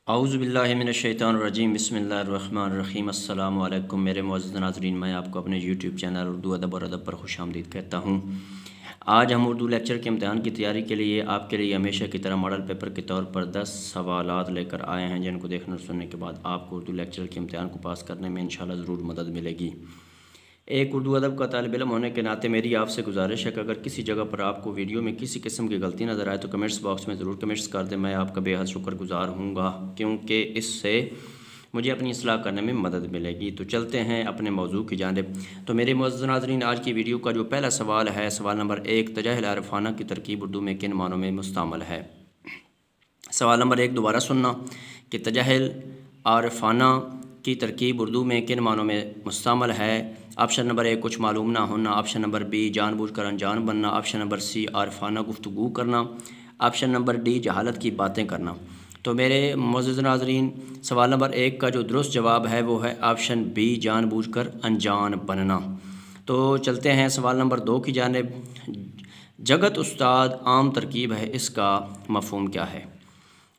اعوذ باللہ من الشیطان الرجیم بسم اللہ الرحمن الرحیم السلام علیکم میرے معزز ناظرین، میں آپ کو اپنے یوٹیوب چینل اردو ادب اور ادب پر خوش آمدید کہتا ہوں۔ آج ہم اردو لیکچر کے امتحان کی تیاری کے لیے آپ کے لیے ہمیشہ کی طرح ماڈل پیپر کے طور پر 10 سوالات لے کر آئے ہیں، جن کو دیکھنے اور سننے کے بعد آپ کو اردو لیکچر کے امتحان کو پاس کرنے میں انشاءاللہ ضرور مدد ملے گی۔ ایک اردو ادب کا طالب علم ہونے کے ناطے میری آپ سے گزارش ہے کہ اگر کسی جگہ پر آپ کو ویڈیو میں کسی قسم کی غلطی نظر آئے تو کمنٹس باکس میں ضرور کمنٹس کر دیں، میں آپ کا بے حد شکر گزار ہوں گا، کیونکہ اس سے مجھے اپنی اصلاح کرنے میں مدد ملے گی۔ تو چلتے ہیں اپنے موضوع کی جانب۔ تو میرے معزز ناظرین، آج کی ویڈیو کا جو پہلا سوال ہے، سوال نمبر 1، تجاہل عارفانہ کی ترکیب اردو میں کن معنوں میں مستعمل ہے؟ سوال نمبر 1 دوبارہ سننا کہ تجاہل عارفانہ کی ترکیب اردو میں کن معنوں میں مستعمل ہے؟ آپشن نمبر 1 کچھ معلوم نہ ہونا، آپشن نمبر B جان بوجھ کر انجان بننا، آپشن نمبر C عارفانہ گفتگو کرنا، آپشن نمبر D جہالت کی باتیں کرنا۔ تو میرے معزز ناظرین، سوال نمبر 1 کا جو درست جواب ہے وہ ہے آپشن B جان بوجھ کر انجان بننا۔ تو چلتے ہیں سوال نمبر 2 کی جانب۔ جگت استاد عام ترکیب ہے، اس کا مفہوم کیا ہے؟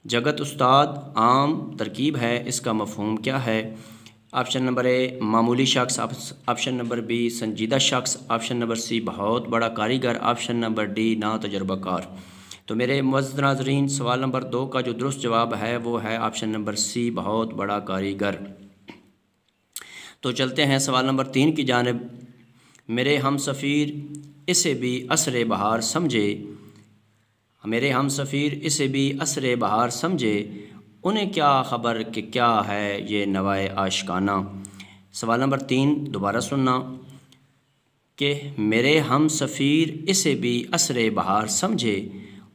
جگت استاد عام ترکیب ہے، اس کا مفہوم کیا ہے؟ آپشن نمبر A معمولی شخص، آپشن نمبر B سنجیدہ شخص، آپشن نمبر C بہت بڑا کاریگر، آپشن نمبر D نا تجربہ کار۔ تو میرے معزز ناظرین، سوال نمبر 2 کا جو درست جواب ہے وہ ہے آپشن نمبر C بہت بڑا کاریگر۔ تو چلتے ہیں سوال نمبر 3 کی جانب۔ میرے ہم سفیر اسے بھی عصر بہار سمجھے، میرے ہم سفیر اسے بھی عصر بہار سمجھے، انہیں کیا خبر کہ کیا ہے یہ نوائے عاشقانہ۔ سوال نمبر 3 دوبارہ سننا کہ میرے ہم سفیر اسے بھی عصر بہار سمجھے،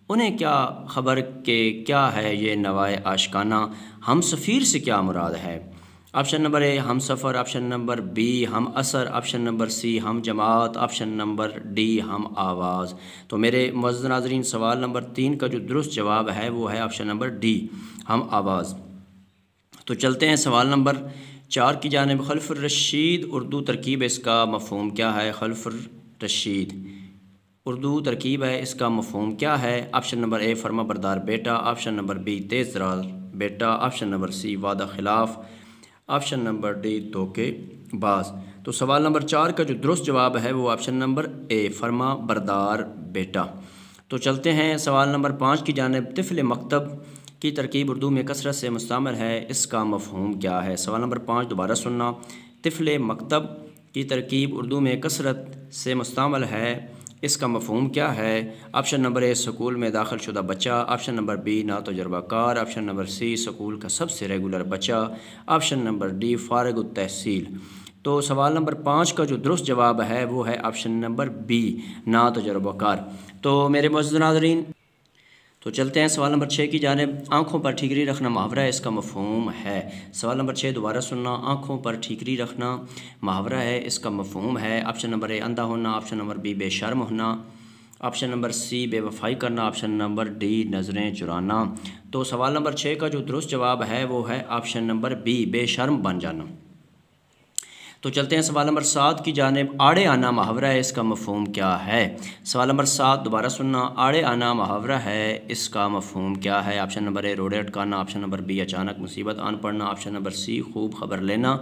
انہیں کیا خبر کہ کیا ہے یہ نوائے عاشقانہ۔ ہم سفیر سے کیا مراد ہے؟ آپشن نمبر A ہم سفر، آپشن نمبر B ہم اثر، آپشن نمبر C ہم جماعت، آپشن نمبر D ہم آواز۔ تو میرے معزز ناظرین، سوال نمبر 3 کا جو درست جواب ہے وہ ہے آپشن نمبر D ہم آواز۔ تو چلتے ہیں سوال نمبر 4 کی جانب۔ خلف الرشید اردو ترکیب، اس کا مفہوم کیا ہے؟ خلف الرشید اردو ترکیب ہے، اس کا مفہوم کیا ہے؟ آپشن نمبر A فرما بردار بیٹا، آپشن نمبر B تیز ترار بیٹا، آپشن نمبر C وعدہ خلاف، آپشن نمبر D دھوکے باز۔ تو سوال نمبر 4 کا جو درست جواب ہے وہ آپشن نمبر A فرما بردار بیٹا۔ تو چلتے ہیں سوال نمبر 5 کی جانب۔ طفل مکتب کی ترکیب اردو میں کثرت سے مستعمل ہے، اس کا مفہوم کیا ہے؟ سوال نمبر 5 دوبارہ سننا۔ طفل مکتب کی ترکیب اردو میں کثرت سے مستعمل ہے، اس کا مفہوم کیا ہے؟ آپشن نمبر A سکول میں داخل شدہ بچہ، آپشن نمبر B نا تجربہ کار، آپشن نمبر C سکول کا سب سے ریگولر بچہ، آپشن نمبر D فارغ التحصیل۔ تو سوال نمبر 5 کا جو درست جواب ہے وہ ہے آپشن نمبر B نا تجربہ کار۔ تو میرے معزز ناظرین، تو چلتے ہیں سوال نمبر 6 کی جانب۔ آنکھوں پر ٹھیکری رکھنا محاورہ ہے، اس کا مفہوم ہے؟ سوال نمبر 6 دوبارہ سننا۔ آنکھوں پر ٹھیکری رکھنا محاورہ ہے، اس کا مفہوم ہے؟ آپشن نمبر A اندھا ہونا، آپشن نمبر B بے شرم ہونا، آپشن نمبر C بے وفائی کرنا، آپشن نمبر D نظریں چرانا۔ تو سوال نمبر 6 کا جو درست جواب ہے وہ ہے آپشن نمبر B بے شرم بن جانا۔ تو چلتے ہیں سوال نمبر 7 کی جانب۔ آڑے آنا محاورہ ہے، اس کا مفہوم کیا ہے؟ سوال نمبر 7 دوبارہ سننا۔ آڑے آنا محاورہ ہے، اس کا مفہوم کیا ہے؟ آپشن نمبر A روڑے اٹکانا، آپشن نمبر B اچانک مصیبت آن پڑنا، آپشن نمبر C خوب خبر لینا،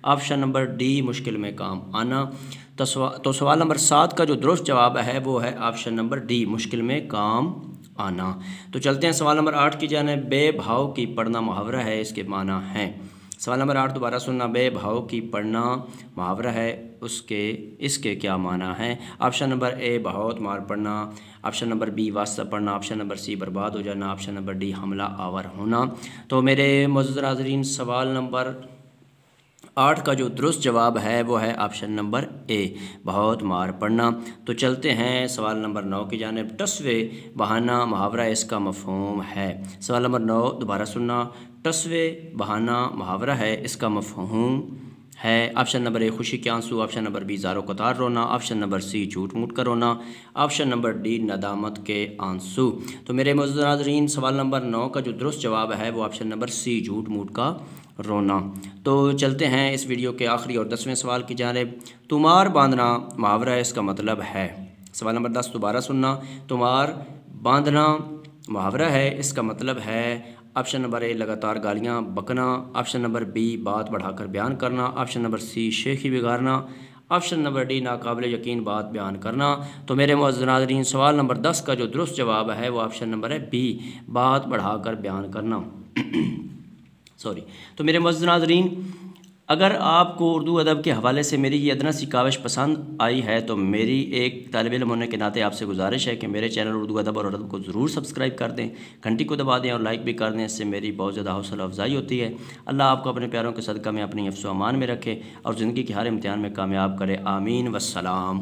آپشن نمبر D مشکل میں کام آنا۔ تو سوال نمبر 7 کا جو درست جواب ہے وہ ہے آپشن نمبر D مشکل میں کام آنا۔ تو چلتے ہیں سوال نمبر 8 کی جانب۔ بے بھاؤ کی پڑھنا محاورہ ہے، اس کے معنی ہیں؟ سوال نمبر 8 دوبارہ سننا۔ بے بھاؤ کی پڑھنا محاورہ ہے، اس کے کیا معنی ہیں؟ آپشن نمبر A بہت مار پڑنا، آپشن نمبر B واسطہ پڑھنا، آپشن نمبر C برباد ہو جانا، آپشن نمبر D حملہ آور ہونا۔ تو میرے معزز ناظرین، سوال نمبر 8 کا جو درست جواب ہے وہ ہے آپشن نمبر A بہت مار پڑنا۔ تو چلتے ہیں سوال نمبر 9 کی جانب۔ ٹسوے بہانہ محاورہ، اس کا مفہوم ہے؟ سوال نمبر 9 دوبارہ سننا۔ ٹسوے بہانہ محاورہ ہے، اس کا مفہوم ہے؟ آپشن نمبر A خوشی کے آنسو، آپشن نمبر B زار و قطار رونا، آپشن نمبر C جھوٹ موٹ کر رونا، آپشن نمبر D ندامت کے آنسو۔ تو میرے معزز ناظرین، سوال نمبر 9 کا جو درست جواب ہے وہ آپشن نمبر C جھوٹ موٹ کا رونا۔ تو چلتے ہیں اس ویڈیو کے آخری اور 10ویں سوال کی جانب۔ تمار باندھنا محاورہ ہے، اس کا مطلب ہے؟ سوال نمبر 10 دوبارہ سننا۔ تمار باندھنا محاورہ ہے، اس کا مطلب ہے؟ آپشن نمبر اے لگاتار گالیاں بکنا، آپشن نمبر بی بات بڑھا کر بیان کرنا، آپشن نمبر سی شیخی بگاڑنا، آپشن نمبر ڈی ناقابل یقین بات بیان کرنا۔ تو میرے معزز ناظرین سوال نمبر 10 کا جو درست جواب ہے وہ آپشن نمبر ہے بی بات بڑھا کر بیان کرنا۔ تو میرے معزز ناظرین اگر آپ کو اردو ادب کے حوالے سے میری یہ ادنا سی کاوش پسند آئی ہے تو میری ایک طالب علم ہونے کے ناطے آپ سے گزارش ہے کہ میرے چینل اردو ادب اور ادب کو ضرور سبسکرائب کر دیں، گھنٹی کو دبا دیں اور لائک بھی کر دیں، اس سے میری بہت زیادہ حوصلہ افزائی ہوتی ہے۔ اللہ آپ کو اپنے پیاروں کے صدقہ میں اپنی حفظ و امان میں رکھے اور زندگی کے ہر امتحان میں کامیاب کرے، آمین والسلام۔